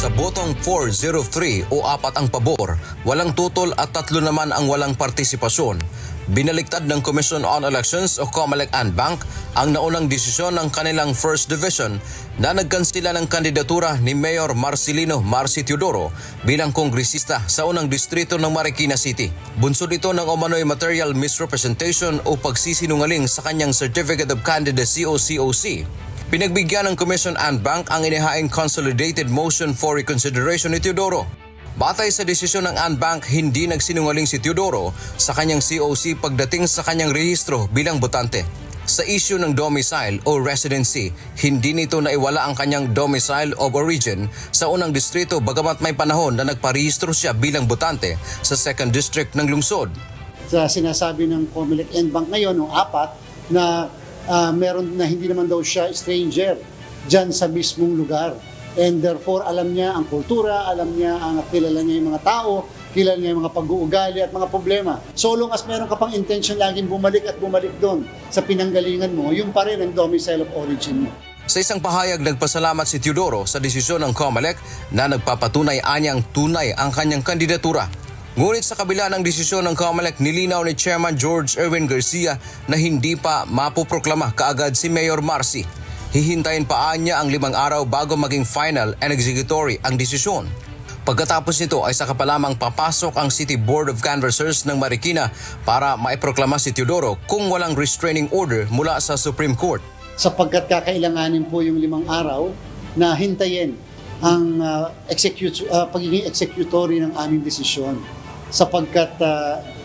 Sa botong 403 o 4 ang pabor, walang tutol at 3 naman ang walang partisipasyon. Binaliktad ng Commission on Elections o COMELEC and Bank ang naunang desisyon ng kanilang First Division na nagkansila ng kandidatura ni Mayor Marcelino Marci Teodoro bilang kongresista sa unang distrito ng Marikina City. Bunsod ito ng umano'y material misrepresentation o pagsisinungaling sa kanyang Certificate of Candidacy o COC. Pinagbigyan ng Commission and Bank ang inihaing Consolidated Motion for Reconsideration ni Teodoro. Batay sa desisyon ng Anbank, hindi nagsinungaling si Teodoro sa kanyang COC pagdating sa kanyang rehistro bilang botante. Sa issue ng domicile o residency, hindi nito naiwala ang kanyang domicile of origin sa unang distrito bagamat may panahon na nagparehistro siya bilang botante sa 2nd District ng lungsod. Sa sinasabi ng COMELEC and Bank ngayon, ng 4, na meron na hindi naman daw siya stranger dyan sa mismong lugar. And therefore, alam niya ang kultura, alam niya kilala niya yung mga tao, kilala niya yung mga pag-uugali at mga problema. So long as meron ka pang intention laging bumalik at bumalik doon sa pinanggalingan mo, yung pa rin ang domicile of origin mo. Sa isang pahayag, nagpasalamat si Teodoro sa desisyon ng COMELEC na nagpapatunay anyang tunay ang kanyang kandidatura. Ngunit sa kabila ng desisyon ng COMELEC, nilinaw ni Chairman George Erwin Garcia na hindi pa mapoproklama kaagad si Mayor Marci. Hihintayin pa niya ang 5 araw bago maging final and executory ang desisyon. Pagkatapos nito ay saka pa lamang papasok ang City Board of Canvassers ng Marikina para maiproklama si Teodoro kung walang restraining order mula sa Supreme Court. Sapagkat kakailanganin po yung 5 araw na hintayin ang pagiging executory ng aming desisyon. Sapagkat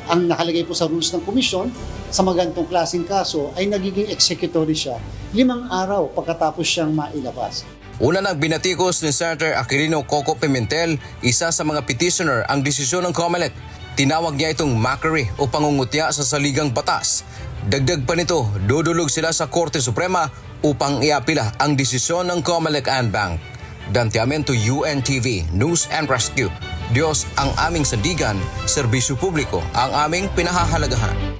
ang nakalagay po sa rules ng komisyon sa mga ganitong klaseng kaso ay nagiging executory siya 5 araw pagkatapos siyang mailabas. Una nang binatikos ni Senator Aquilino Coco Pimentel, isa sa mga petitioner, ang desisyon ng COMELEC. Tinawag niya itong mockery o pangungutya sa saligang batas. Dagdag pa nito, dudulog sila sa Korte Suprema upang iapila ang desisyon ng COMELEC and Bank. Dantiamento UNTV News and Rescue. Diyos ang aming sandigan, serbisyo publiko ang aming pinahahalagahan.